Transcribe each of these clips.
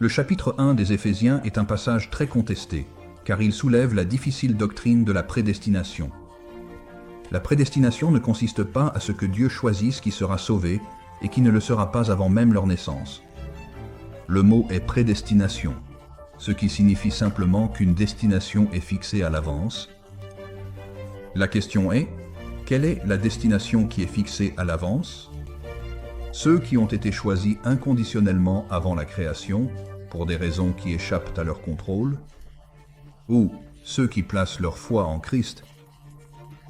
Le chapitre 1 des Éphésiens est un passage très contesté, car il soulève la difficile doctrine de la prédestination. La prédestination ne consiste pas à ce que Dieu choisisse qui sera sauvé et qui ne le sera pas avant même leur naissance. Le mot est prédestination, ce qui signifie simplement qu'une destination est fixée à l'avance. La question est, quelle est la destination qui est fixée à l'avance? Ceux qui ont été choisis inconditionnellement avant la création, pour des raisons qui échappent à leur contrôle, ou ceux qui placent leur foi en Christ.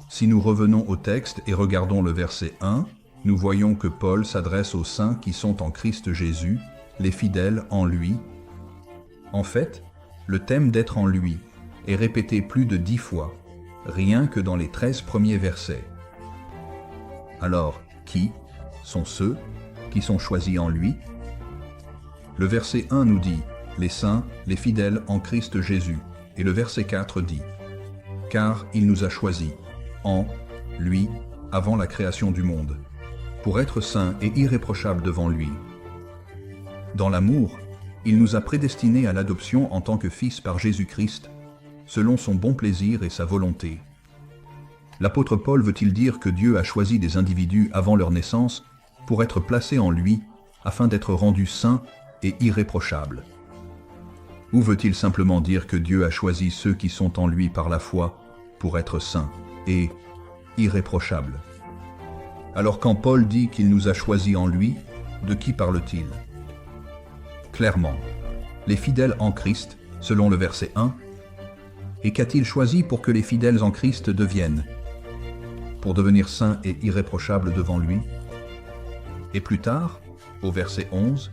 Si nous revenons au texte et regardons le verset 1, nous voyons que Paul s'adresse aux saints qui sont en Christ Jésus, les fidèles en lui. En fait, le thème d'être en lui est répété plus de 10 fois, rien que dans les 13 premiers versets. Alors, qui sont ceux qui sont choisis en lui? Le verset 1 nous dit « les saints, les fidèles en Christ Jésus » et le verset 4 dit « car il nous a choisis, en lui, avant la création du monde, pour être saints et irréprochables devant lui. Dans l'amour, il nous a prédestinés à l'adoption en tant que fils par Jésus-Christ, selon son bon plaisir et sa volonté. » L'apôtre Paul veut-il dire que Dieu a choisi des individus avant leur naissance pour être placés en lui, afin d'être rendus saints et irréprochables? Ou veut-il simplement dire que Dieu a choisi ceux qui sont en lui par la foi pour être saints et irréprochables? Alors quand Paul dit qu'il nous a choisis en lui, de qui parle-t-il? Clairement, les fidèles en Christ, selon le verset 1, et qu'a-t-il choisi pour que les fidèles en Christ deviennent? Pour devenir saints et irréprochables devant lui. Et plus tard, au verset 11,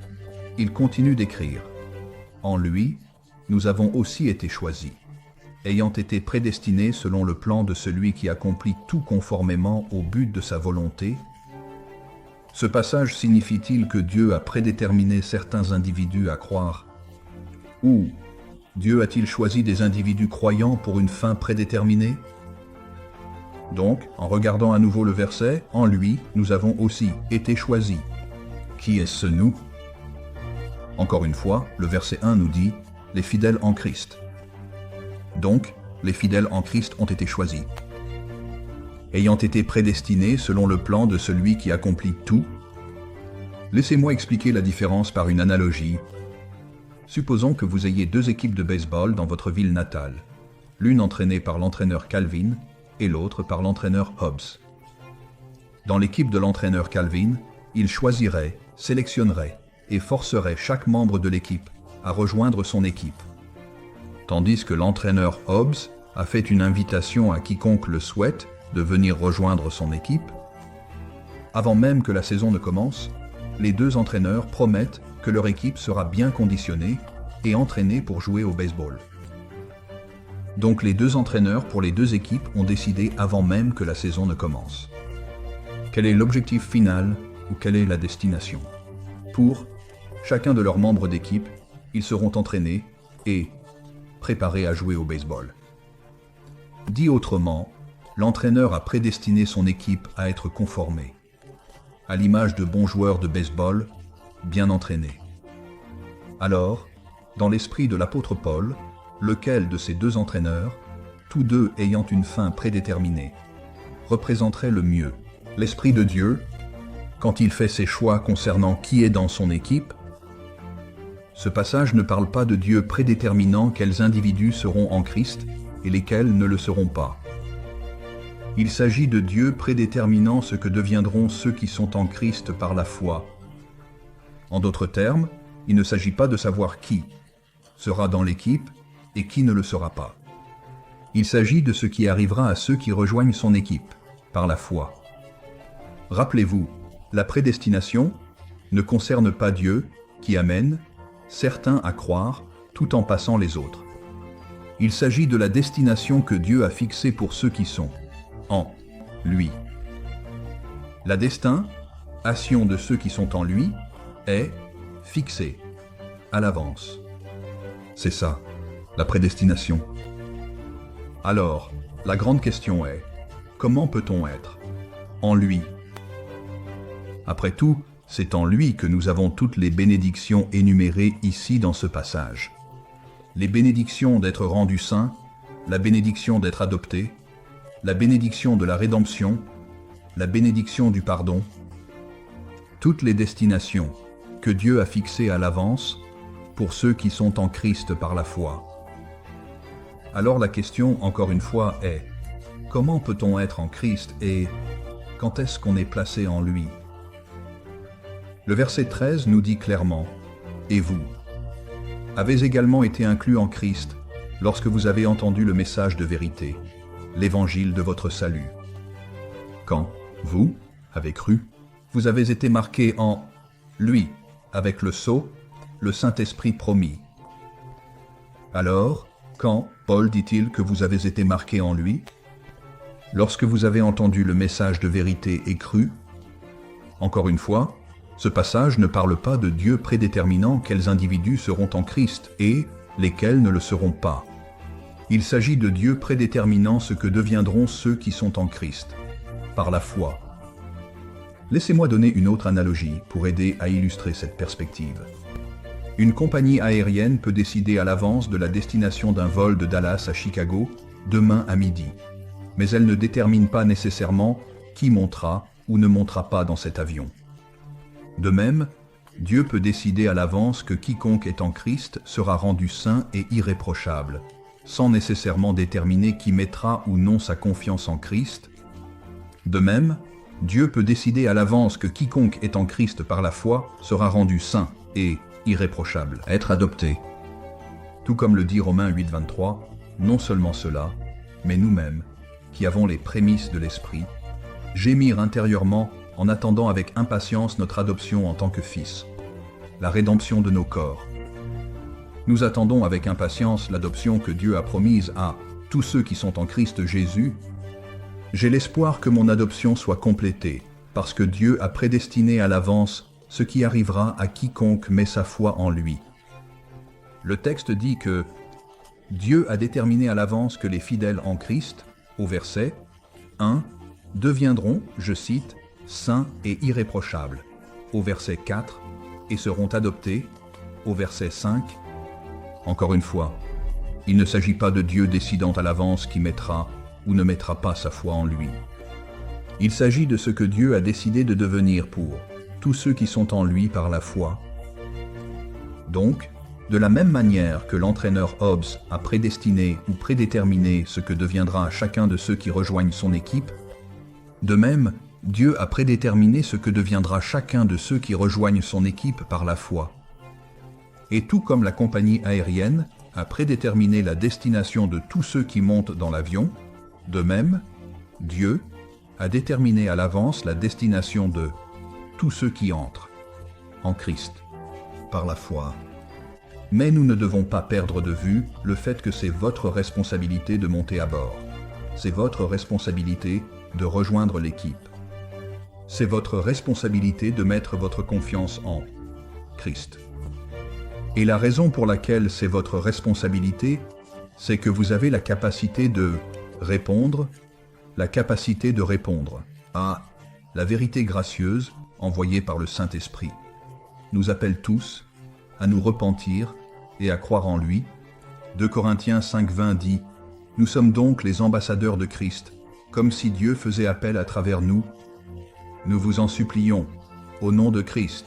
il continue d'écrire « En lui, nous avons aussi été choisis, ayant été prédestinés selon le plan de celui qui accomplit tout conformément au but de sa volonté. » Ce passage signifie-t-il que Dieu a prédéterminé certains individus à croire? Ou Dieu a-t-il choisi des individus croyants pour une fin prédéterminée? Donc, en regardant à nouveau le verset, « En lui, nous avons aussi été choisis. » Qui est-ce nous? Encore une fois, le verset 1 nous dit « Les fidèles en Christ ». Donc, les fidèles en Christ ont été choisis. Ayant été prédestinés selon le plan de celui qui accomplit tout. Laissez-moi expliquer la différence par une analogie. Supposons que vous ayez 2 équipes de baseball dans votre ville natale, l'une entraînée par l'entraîneur Calvin et l'autre par l'entraîneur Hobbs. Dans l'équipe de l'entraîneur Calvin, il choisirait, sélectionnerait et forcerait chaque membre de l'équipe à rejoindre son équipe. Tandis que l'entraîneur Hobbs a fait une invitation à quiconque le souhaite de venir rejoindre son équipe. Avant même que la saison ne commence, les 2 entraîneurs promettent que leur équipe sera bien conditionnée et entraînée pour jouer au baseball. Donc les 2 entraîneurs pour les 2 équipes ont décidé avant même que la saison ne commence. Quel est l'objectif final ou quelle est la destination? Pour chacun de leurs membres d'équipe, ils seront entraînés et préparés à jouer au baseball. Dit autrement, l'entraîneur a prédestiné son équipe à être conformée, à l'image de bons joueurs de baseball, bien entraînés. Alors, dans l'esprit de l'apôtre Paul, lequel de ces 2 entraîneurs, tous 2 ayant une fin prédéterminée, représenterait le mieux l'Esprit de Dieu quand il fait ses choix concernant qui est dans son équipe? Ce passage ne parle pas de Dieu prédéterminant quels individus seront en Christ et lesquels ne le seront pas. Il s'agit de Dieu prédéterminant ce que deviendront ceux qui sont en Christ par la foi. En d'autres termes, il ne s'agit pas de savoir qui sera dans l'équipe et qui ne le sera pas. Il s'agit de ce qui arrivera à ceux qui rejoignent son équipe, par la foi. Rappelez-vous, la prédestination ne concerne pas Dieu qui amène certains à croire tout en passant les autres. Il s'agit de la destination que Dieu a fixée pour ceux qui sont en lui. La destination de ceux qui sont en lui est fixée à l'avance. C'est ça, la prédestination. Alors, la grande question est, comment peut-on être en lui? Après tout, C'est en lui que nous avons toutes les bénédictions énumérées ici dans ce passage. Les bénédictions d'être rendus saints, la bénédiction d'être adoptés, la bénédiction de la rédemption, la bénédiction du pardon, toutes les destinations que Dieu a fixées à l'avance pour ceux qui sont en Christ par la foi. Alors la question, encore une fois, est: comment peut-on être en Christ et quand est-ce qu'on est placé en lui? Le verset 13 nous dit clairement: « Et vous avez également été inclus en Christ lorsque vous avez entendu le message de vérité, l'évangile de votre salut. Quand vous avez cru, vous avez été marqués en lui, avec le sceau, le Saint-Esprit promis. » Alors, quand, Paul dit-il que vous avez été marqués en lui? Lorsque vous avez entendu le message de vérité et cru? Encore une fois, ce passage ne parle pas de Dieu prédéterminant quels individus seront en Christ et lesquels ne le seront pas. Il s'agit de Dieu prédéterminant ce que deviendront ceux qui sont en Christ, par la foi. Laissez-moi donner une autre analogie pour aider à illustrer cette perspective. Une compagnie aérienne peut décider à l'avance de la destination d'un vol de Dallas à Chicago demain à midi, mais elle ne détermine pas nécessairement qui montera ou ne montera pas dans cet avion. De même, Dieu peut décider à l'avance que quiconque est en Christ sera rendu saint et irréprochable, sans nécessairement déterminer qui mettra ou non sa confiance en Christ. De même, Dieu peut décider à l'avance que quiconque est en Christ par la foi sera rendu saint et irréprochable, être adopté. Tout comme le dit Romains 8, 23, non seulement cela, mais nous-mêmes, qui avons les prémices de l'Esprit, gémir intérieurement en attendant avec impatience notre adoption en tant que fils, la rédemption de nos corps. Nous attendons avec impatience l'adoption que Dieu a promise à tous ceux qui sont en Christ Jésus. J'ai l'espoir que mon adoption soit complétée, parce que Dieu a prédestiné à l'avance ce qui arrivera à quiconque met sa foi en lui. Le texte dit que Dieu a déterminé à l'avance que les fidèles en Christ, au verset 1, deviendront, je cite, saints et irréprochables, au verset 4, et seront adoptés, au verset 5. Encore une fois, il ne s'agit pas de Dieu décidant à l'avance qui mettra ou ne mettra pas sa foi en lui. Il s'agit de ce que Dieu a décidé de devenir pour tous ceux qui sont en lui par la foi. Donc, de la même manière que l'entraîneur Hobbes a prédestiné ou prédéterminé ce que deviendra chacun de ceux qui rejoignent son équipe, de même, Dieu a prédéterminé ce que deviendra chacun de ceux qui rejoignent son équipe par la foi. Et tout comme la compagnie aérienne a prédéterminé la destination de tous ceux qui montent dans l'avion, de même, Dieu a déterminé à l'avance la destination de tous ceux qui entrent en Christ par la foi. Mais nous ne devons pas perdre de vue le fait que c'est votre responsabilité de monter à bord. C'est votre responsabilité de rejoindre l'équipe. C'est votre responsabilité de mettre votre confiance en Christ. Et la raison pour laquelle c'est votre responsabilité, c'est que vous avez la capacité de répondre, à la vérité gracieuse envoyée par le Saint-Esprit. Nous appelle tous à nous repentir et à croire en lui. 2 Corinthiens 5,20 dit « Nous sommes donc les ambassadeurs de Christ, comme si Dieu faisait appel à travers nous. Nous vous en supplions, au nom de Christ,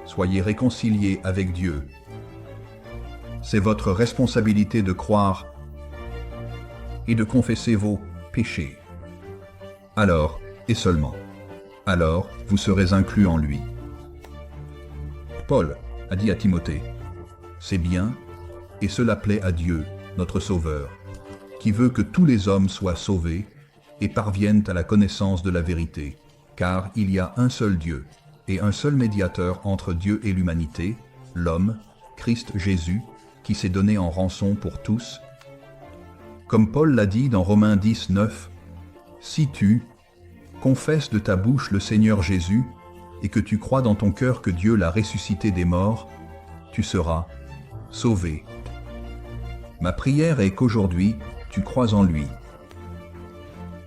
soyez réconciliés avec Dieu. » C'est votre responsabilité de croire et de confesser vos péchés. Alors, et seulement, alors vous serez inclus en lui. Paul a dit à Timothée, « C'est bien, et cela plaît à Dieu, notre Sauveur, qui veut que tous les hommes soient sauvés et parviennent à la connaissance de la vérité. Car il y a un seul Dieu, et un seul médiateur entre Dieu et l'humanité, l'homme, Christ Jésus, qui s'est donné en rançon pour tous. » Comme Paul l'a dit dans Romains 10, 9, « Si tu confesses de ta bouche le Seigneur Jésus, et que tu crois dans ton cœur que Dieu l'a ressuscité des morts, tu seras sauvé. » Ma prière est qu'aujourd'hui, tu crois en lui.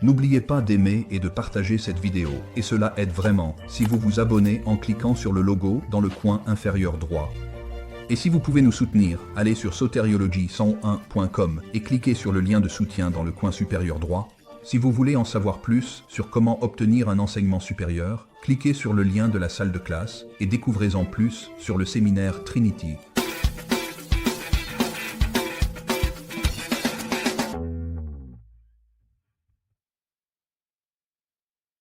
N'oubliez pas d'aimer et de partager cette vidéo, et cela aide vraiment si vous vous abonnez en cliquant sur le logo dans le coin inférieur droit. Et si vous pouvez nous soutenir, allez sur soteriology101.com et cliquez sur le lien de soutien dans le coin supérieur droit. Si vous voulez en savoir plus sur comment obtenir un enseignement supérieur, cliquez sur le lien de la salle de classe et découvrez-en plus sur le séminaire Trinity.